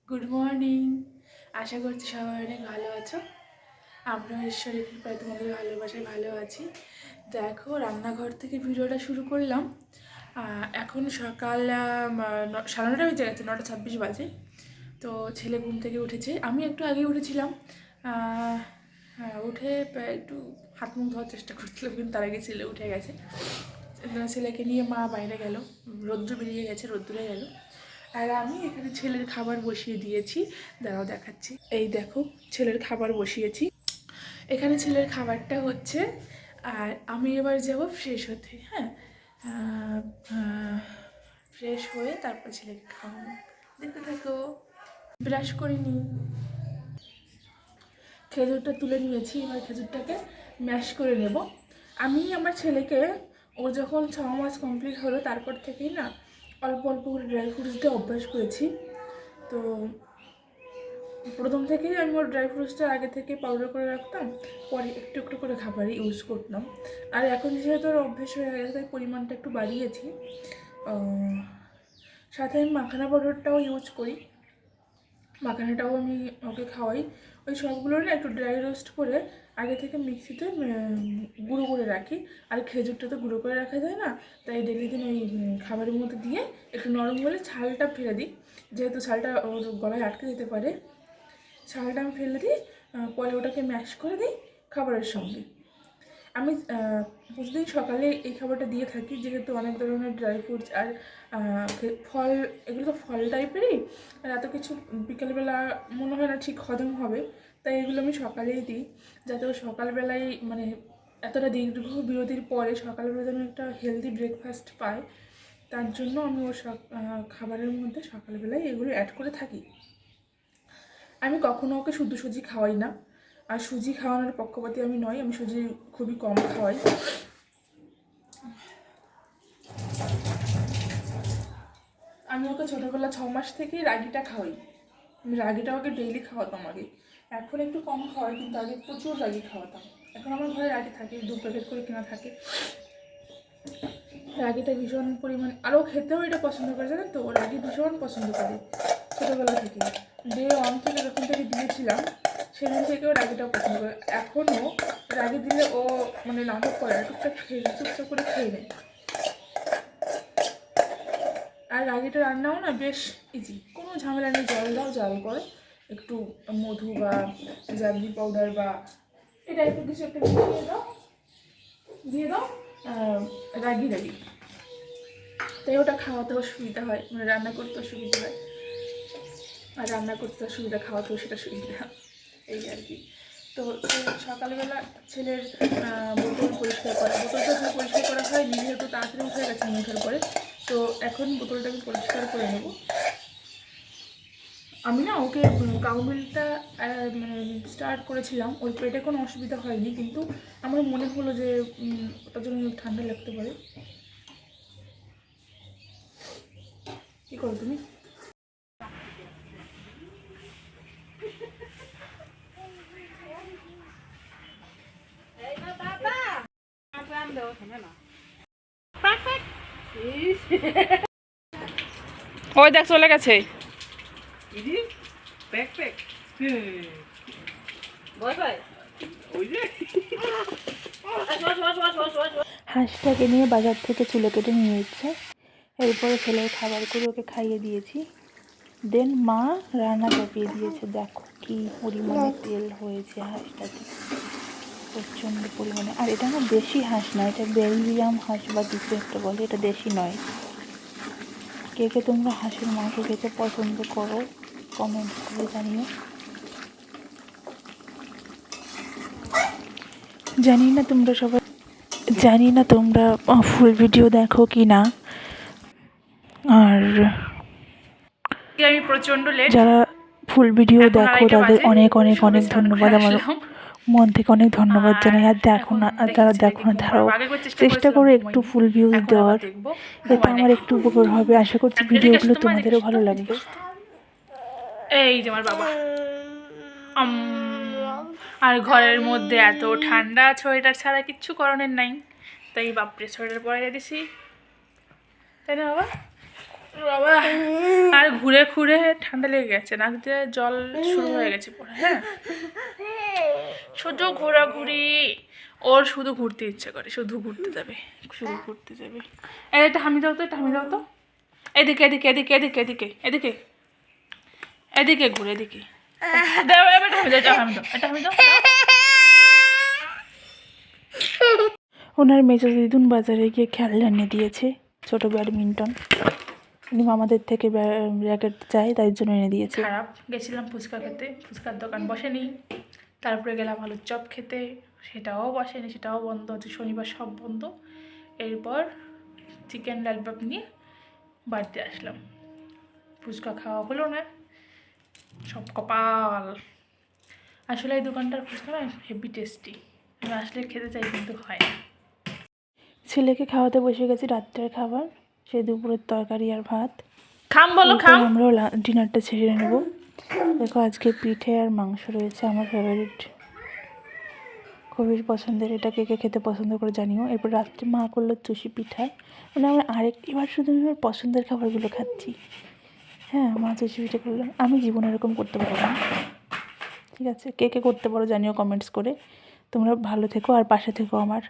Good morning. আশা করছি সবাই অনেক ভালো আছো। আমরা ঈশ্বরের কৃপায় তোমাদের ভালোবাসায় ভালো আছি। দেখো, রান্নাঘর থেকে ভিডিওটা শুরু করলাম। এখন সকাল 9:30 বেজে গেছে, 9:26 বাজে। তো ছেলে ঘুম থেকে উঠেছে, আমি একটু আগে উঠেছিলাম। উঠে একটু হাত মুখ ধোয়ার চেষ্টা করছিলাম, কিন্তু তার আগে ছেলে উঠে গেছে। ছেলেকে নিয়ে মা বাইরে গেল, রোদ্দুর বেরিয়ে গেছে, রোদ্দুরে গেল। আর আমি এখানে ছেলের খাবার বসিয়ে দিয়েছি, দাঁড়াও দেখাচ্ছি। এই দেখো, ছেলের খাবার বসিয়েছি। এখানে ছেলের খাবারটা হচ্ছে, আর আমি এবার যাব ফ্রেশ হতে। হ্যাঁ, ফ্রেশ হয়ে তারপর ছেলেকে খাওয়াবো। দেখতে থাকো। ব্রাশ করে নিই, খেজুরটা তুলে নিয়েছি, এবার খেজুরটাকে ম্যাশ করে নেব। আমি আমার ছেলেকে, ও যখন 6 মাস কমপ্লিট হলো তারপর থেকেই না অল্প অল্প করে ড্রাই ফ্রুটস দিয়ে অভ্যাস করেছি। তো প্রথম থেকেই আমি ওর ড্রাই ফ্রুটসটা আগে থেকে পাউডার করে রাখতাম, পরে একটু একটু করে খাবারে ইউজ করতাম। আর এখন যেহেতু ওর অভ্যেস হয়ে গেছে, তাই পরিমাণটা একটু বাড়িয়েছি। সাথে আমি মাখানা পাউডারটাও ইউজ করি, মাখানাটাও আমি ওকে খাওয়াই। ওই সবগুলো না একটু ড্রাই রোস্ট করে আগে থেকে মিক্সিতে গুঁড়ো করে রাখি। আর খেজুরটা তো গুঁড়ো করে রাখা যায় না, তাই ডেলি দিন ওই খাবারের মধ্যে দিয়ে একটু নরম হলে ছালটা ফেলে দিই, যেহেতু ছালটা ওর গলায় আটকে যেতে পারে। ছালটা আমি ফেলে দিই, পরে ওটাকে ম্যাশ করে দিই খাবারের সঙ্গে। আমি প্রতিদিন সকালে এই খাবারটা দিয়ে থাকি, যেহেতু অনেক ধরনের ড্রাই ফ্রুটস আর ফল, এগুলো তো ফল টাইপেরই। আর এত কিছু বিকেলবেলা মনে হয় না ঠিক হজম হবে, তাই এগুলো আমি সকালেই দিই, যাতে ও সকালবেলায় মানে এতটা দীর্ঘ বিরতির পরে সকালবেলা যেন একটা হেলদি ব্রেকফাস্ট পায়। তার জন্য আমি ওর খাবারের মধ্যে সকালবেলায় এগুলো অ্যাড করে থাকি। আমি কখনো ওকে শুধু সুজি খাওয়াই না, আর সুজি খাওয়ানোর পক্ষপাতী আমি নই, আমি সুজি খুবই কম খাওয়াই। আমি ওকে ছোটোবেলা 6 মাস থেকেই রাগিটা খাওয়াই। আমি রাগিটা ওকে ডেইলি খাওয়াতাম আগে, এখন একটু কম খাওয়াই, কিন্তু আগে প্রচুর রাগি খাওয়াতাম। এখন আমার ঘরে রাগি থাকে, 2 প্যাকেট করে কেনা থাকে। রাগিটা ভীষণ পরিমাণ, আরও খেতেও এটা পছন্দ করে, জানেন তো, ও রাগি ভীষণ পছন্দ করে ছোটোবেলা থেকে। ডে 1 থেকে যখন থেকে দিয়েছিলাম সেদিন থেকেও রাগিটাও পছন্দ করে। এখনও রাগি দিলে ও মানে নাটক করে, টুকটাক খেয়ে চুপচাপ করে খেয়ে নেয়। আর রাগিটা রান্নাও না বেশ ইজি, কোনো ঝামেলা নেই। জল দাও, জল করো, একটু মধু বা জাগরি পাউডার বা এটা একটু কিছু একটা দিয়ে দাও, রাগি রাগি। তাই ওটা খাওয়াতেও সুবিধা হয়, মানে রান্না করতেও সুবিধা হয়, আর রান্না করতেও সুবিধা, খাওয়াতেও সেটা সুবিধা, এই আর কি। তো সকালবেলা ছেলের বোতল পরিষ্কার করা, বোতলটা পরিষ্কার করা হয়নি, যেহেতু তাড়াতাড়ি উঠে গেছে আমি ওঠার পরে। তো এখন বোতলটা আমি পরিষ্কার করে নেব। আমি না ওকে কাউ মিল্কটা মানে স্টার্ট করেছিলাম, ওর পেটে কোনো অসুবিধা হয়নি, কিন্তু আমার মনে হলো যে ওটার জন্য ঠান্ডা লাগতে পারে। কী করো তুমি? ওই দেখ চলে গেছে। হাঁসটাকে নিয়ে বাজার থেকে চুলো কেটে নিয়ে এসেছে, এরপরে ছেলের খাবারগুলো ওকে খাইয়ে দিয়েছি। দেন মা রান্না চাপিয়ে দিয়েছে। দেখো কি পরিমাণে তেল হয়েছে হাঁসটাতে, প্রচণ্ড পরিমাণে। আর এটা না দেশি হাঁস না, এটা বেলজিয়াম হাঁস বা কিছু একটা বলে, এটা দেশি নয়। কে কে তোমরা হাঁসের মাংস খেতে পছন্দ করো কমেন্ট করে জানিও। জানি না তোমরা ফুল ভিডিও দেখো কি না। আর আমি প্রচণ্ড লেট, যারা ফুল ভিডিও এখন দেখো 2:30 তাদের বাজে, অনেক অনেক সবে অনেক স্নান করে ধন্যবাদ, আমার আসলাম। মন থেকে অনেক ধন্যবাদ আর জানাই। আর দেখো এখন না, আর দেখি যারা দেখো ছেলেকে না ঘুম তারাও পাড়াবো। আগে করে চেষ্টা চেষ্টা করেছিলাম, করো একটু ঘুমাইনি। ফুল ভিউজ এখন আবার দেওয়ার, দেখবো, এতে ঘুমায় আমার নাকি। একটু উপকার হবে। আশা করছি এদিকে আসো ভিডিওগুলো তোমার, এদিকে তোমাদেরও আসো তো, ভালো এদিকে লাগবে। আসো তো। এই যে আমার বাবা। আর ঘরের মধ্যে এত ঠান্ডা, সোয়েটার ছাড়া কিচ্ছু করণের নাই, তাই বাপরে সোয়েটার পরে দিছি, তাই না বাবা? বাবা, আর ঘুরে ঘুরে ঠান্ডা লেগে গেছে, নাক দিয়ে জল শুরু হয়ে গেছে পড়ে। হ্যাঁ, শুধু ঘোরাঘুরি, ওর শুধু ঘুরতে ইচ্ছে করে, শুধু ঘুরতে যাবে, শুধু ঘুরতে যাবে। এটা হামি দাও তো, এটা হামি দাও তো। এদিকে এদিকে এদিকে এদিকে এদিকে এদিকে এদিকে ঘুরে এদিকে দাও, এবার হামি দাও, এটা হামি দাও, এটা হামি দাও। ওনার মেজো দিদুন বাজারে গিয়ে খেলনা এনে দিয়েছে, ছোট ব্যাডমিন্টন। উনি মামাদের থেকে র্যাকেট চাই, তাই জন্য এনে দিয়েছে। খারাপ, গেছিলাম ফুচকা খেতে, ফুচকার দোকান বসেনি। তারপরে গেলাম আলুর চপ খেতে, সেটাও বসেনি, সেটাও বন্ধ আছে, শনিবার সব বন্ধ। এরপর চিকেন লালবাব নিয়ে বাড়িতে আসলাম, ফুচকা খাওয়া হলো না, সব কপাল। আসলে এই দোকানটার ফুচকা না হেভি টেস্টি, আমি আসলে খেতে চাই কিন্তু হয় না। ছেলেকে খাওয়াতে বসে গেছি রাত্রের খাবার, সে দুপুরের তরকারি আর ভাত। খাম বলো, এরপর খাম। আমরাও ডিনারটা ছেড়ে নেব। দেখো আজকে পিঠে আর মাংস রয়েছে, আমার ফেভারিট, খুবই পছন্দের। এটা কে কে খেতে পছন্দ করে জানিও। এরপর রাত্রে মা করলো চুষি পিঠা, মানে আমার এবার শুধু আমি আমার পছন্দের খাবারগুলো খাচ্ছি। হ্যাঁ, মা চুষি পিঠা করলো, আমি জীবনে এরকম করতে পারবো না। ঠিক আছে, কে কে করতে পারো জানিও কমেন্টস করে। তোমরা ভালো থেকো আর পাশে থেকো আমার।